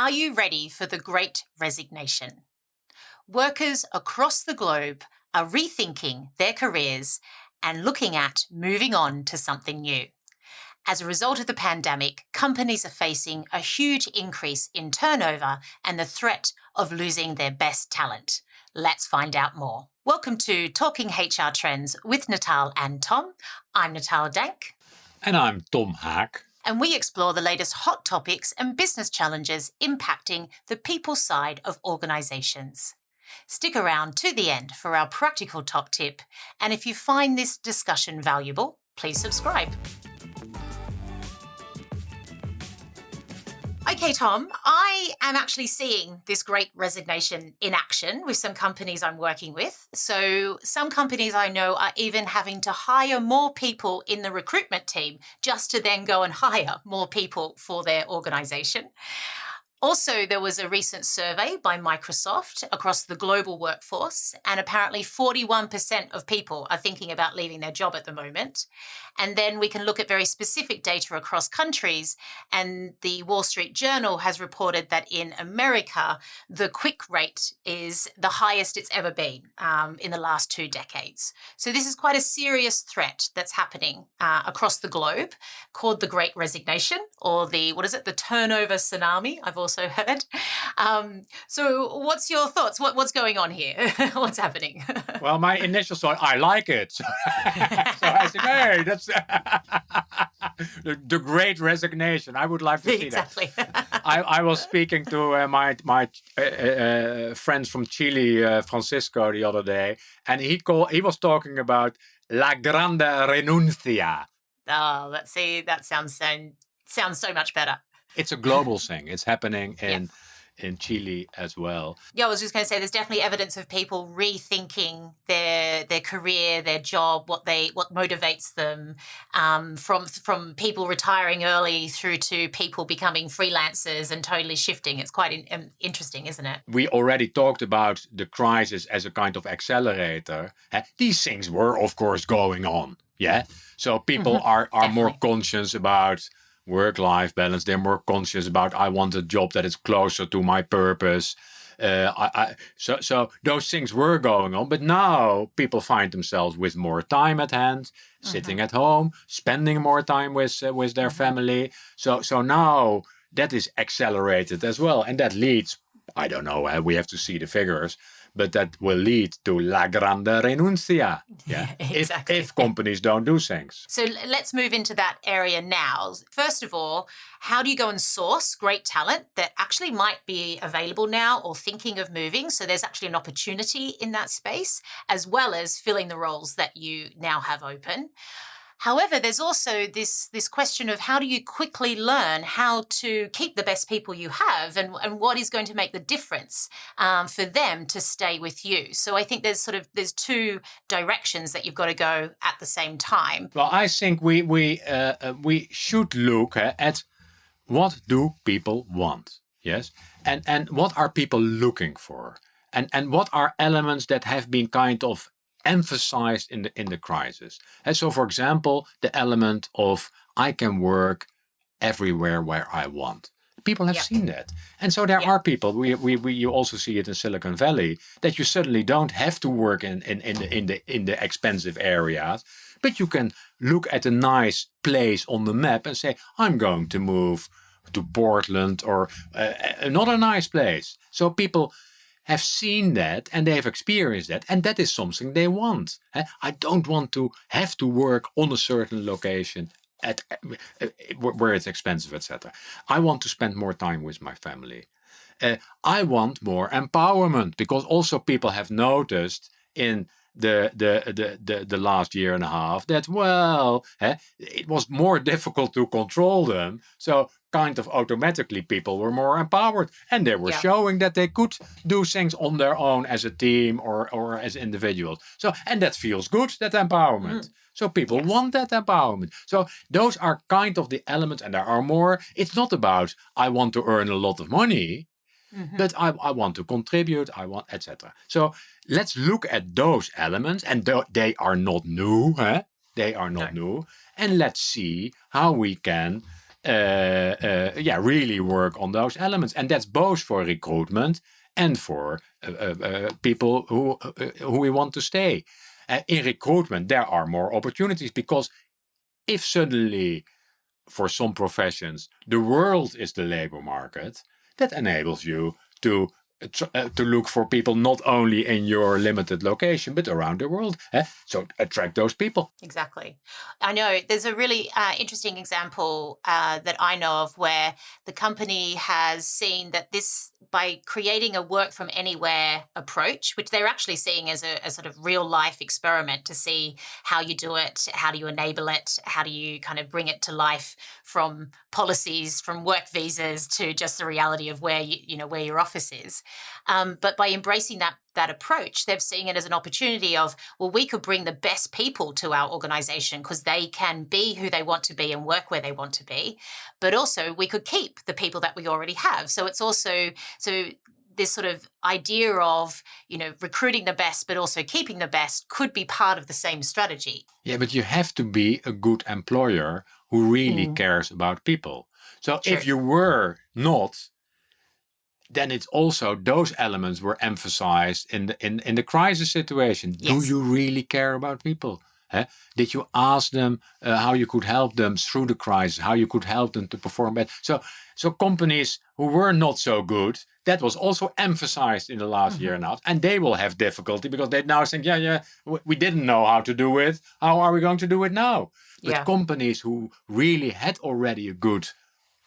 Are you ready for the Great Resignation? Workers across the globe are rethinking their careers and looking at moving on to something new. As a result of the pandemic, companies are facing a huge increase in turnover and the threat of losing their best talent. Let's find out more. Welcome to Talking HR Trends with Natal and Tom. I'm Natal Dank. And I'm Tom Haak. And we explore the latest hot topics and business challenges impacting the people side of organizations. Stick around to the end for our practical top tip. And if you find this discussion valuable, please subscribe. Okay, Tom, I am actually seeing this Great Resignation in action with some companies I'm working with. So some companies I know are even having to hire more people in the recruitment team just to then go and hire more people for their organization. Also, there was a recent survey by Microsoft across the global workforce, and apparently 41% of people are thinking about leaving their job at the moment. And then we can look at very specific data across countries, and the Wall Street Journal has reported that in America, the quit rate is the highest it's ever been in the last 2 decades. So this is quite a serious threat that's happening across the globe, called the Great Resignation, or the turnover tsunami, I've also heard. So what's your thoughts? What's going on here? What's happening? Well, my initial thought, I like it. So I said, hey, that's the Great Resignation. I would like to see Exactly. that. I was speaking to my friends from Chile, Francisco, the other day, and he was talking about La Grande Renuncia. Oh, let's see. That sounds so much better. It's a global thing. It's happening in Chile as well. Yeah, I was just going to say there's definitely evidence of people rethinking their career, their job, what motivates them, from people retiring early through to people becoming freelancers and totally shifting. It's quite interesting, isn't it? We already talked about the crisis as a kind of accelerator. These things were, of course, going on. Yeah. So people are more conscious about work-life balance. They're more conscious about, I want a job that is closer to my purpose. So those things were going on, but now people find themselves with more time at hand, sitting at home, spending more time with their family. So now that is accelerated as well, and that leads, I don't know, we have to see the figures, but that will lead to La Grande Renuncia. Yeah, exactly. If companies don't do things. So let's move into that area now. First of all, how do you go and source great talent that actually might be available now or thinking of moving? So there's actually an opportunity in that space, as well as filling the roles that you now have open. However, there's also this question of how do you quickly learn how to keep the best people you have, and what is going to make the difference for them to stay with you. So I think there's 2 directions that you've got to go at the same time. Well, I think we should look at what do people want, yes, and what are people looking for, and what are elements that have been kind of emphasized in the crisis. And so, for example, the element of I can work everywhere where I want. People have seen that, and so there are people. You also see it in Silicon Valley that you suddenly don't have to work in the expensive areas, but you can look at a nice place on the map and say, I'm going to move to Portland or another nice place. So people have seen that and they have experienced that, and that is something they want. I don't want to have to work on a certain location at where it's expensive, etc. I want to spend more time with my family. I want more empowerment, because also people have noticed in the last year and a half that, well, it was more difficult to control them. So kind of automatically people were more empowered, and they were showing that they could do things on their own as a team or as individuals. So, and that feels good, that empowerment. So people want that empowerment. So those are kind of the elements, and there are more. It's not about I want to earn a lot of money. But I want to contribute, I want, etc. So let's look at those elements, and they are not new. They are not new. And let's see how we can really work on those elements. And that's both for recruitment and for people who we want to stay. In recruitment, there are more opportunities because if suddenly, for some professions, the world is the labor market, that enables you to look for people not only in your limited location but around the world. So attract those people. Exactly. I know there's a really interesting example that I know of where the company has seen that this, by creating a work from anywhere approach, which they're actually seeing as a sort of real life experiment to see how you do it, how do you enable it, how do you kind of bring it to life from policies, from work visas to just the reality of where where your office is. But by embracing that approach, they've seen it as an opportunity of, well, we could bring the best people to our organization because they can be who they want to be and work where they want to be. But also we could keep the people that we already have. So it's also, so this sort of idea of, recruiting the best, but also keeping the best could be part of the same strategy. Yeah, but you have to be a good employer who really Mm, cares about people. So if true. you were not, then it's also those elements were emphasized in the crisis situation. Do Yes. you really care about people? Did you ask them how you could help them through the crisis, how you could help them to perform better? So companies who were not so good, that was also emphasized in the last year Hmm. and a half, and they will have difficulty because they now think, we didn't know how to do it. How are we going to do it now? But Yeah. companies who really had already a good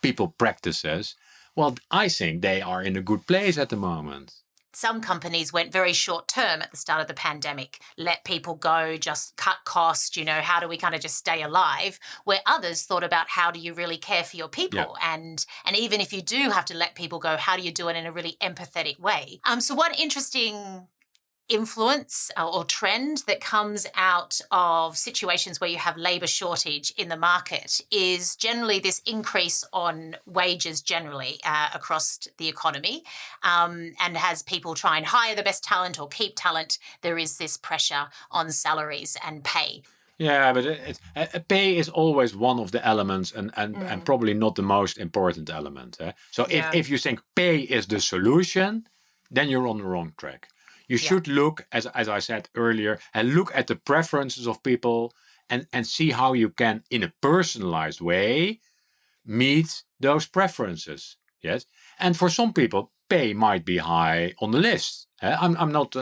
people practices, well, I think they are in a good place at the moment. Some companies went very short term at the start of the pandemic, let people go, just cut costs, how do we kind of just stay alive? Where others thought about how do you really care for your Yeah. people? And even if you do have to let people go, how do you do it in a really empathetic way? So one interesting influence or trend that comes out of situations where you have labor shortage in the market is generally this increase on wages generally across the economy. And as people try and hire the best talent or keep talent, there is this pressure on salaries and pay. Yeah, but pay is always one of the elements, and Mm, probably not the most important element. So yeah, if you think pay is the solution, then you're on the wrong track. You yeah, should look, as I said earlier, and look at the preferences of people and see how you can, in a personalized way, meet those preferences. Yes, and for some people, pay might be high on the list. I'm not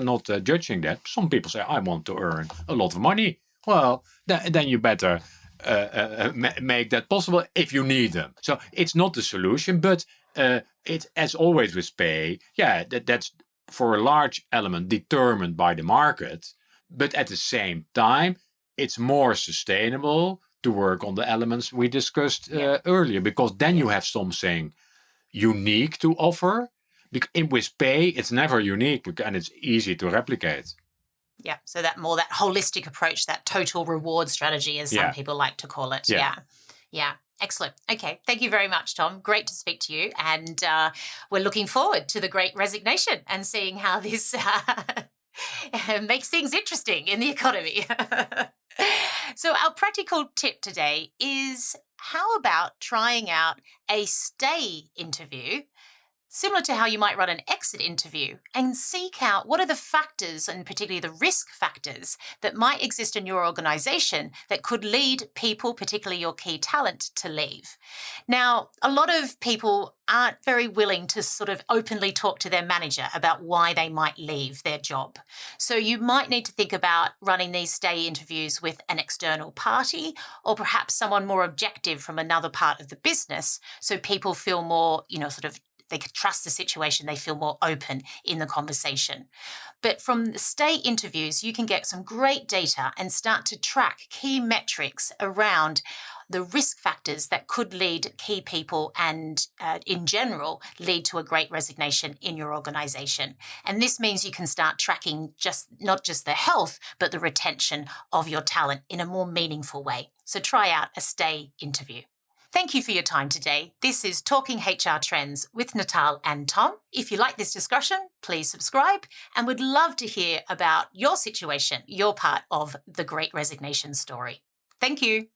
judging that. Some people say I want to earn a lot of money. Well, then you better make that possible if you need them. So it's not the solution, but it's as always with pay. Yeah, that's for a large element determined by the market, but at the same time, it's more sustainable to work on the elements we discussed yeah, earlier, because then you yeah. have something unique to offer. With pay, it's never unique and it's easy to replicate. Yeah, so that holistic approach, that total reward strategy, as some Yeah, people like to call it. yeah. Yeah, yeah, excellent. Okay, thank you very much, Tom. Great to speak to you, and we're looking forward to the Great Resignation and seeing how this makes things interesting in the economy. So, our practical tip today is how about trying out a stay interview, similar to how you might run an exit interview, and seek out what are the factors, and particularly the risk factors, that might exist in your organization that could lead people, particularly your key talent, to leave. Now, a lot of people aren't very willing to sort of openly talk to their manager about why they might leave their job. So you might need to think about running these stay interviews with an external party, or perhaps someone more objective from another part of the business, so people feel more, sort of, they could trust the situation, they feel more open in the conversation. But from the stay interviews, you can get some great data and start to track key metrics around the risk factors that could lead key people and, in general, lead to a great resignation in your organization. And this means you can start tracking just not just the health, but the retention of your talent in a more meaningful way. So try out a stay interview. Thank you for your time today. This is Talking HR Trends with Natal and Tom. If you like this discussion, please subscribe, and would love to hear about your situation, your part of the Great Resignation story. Thank you.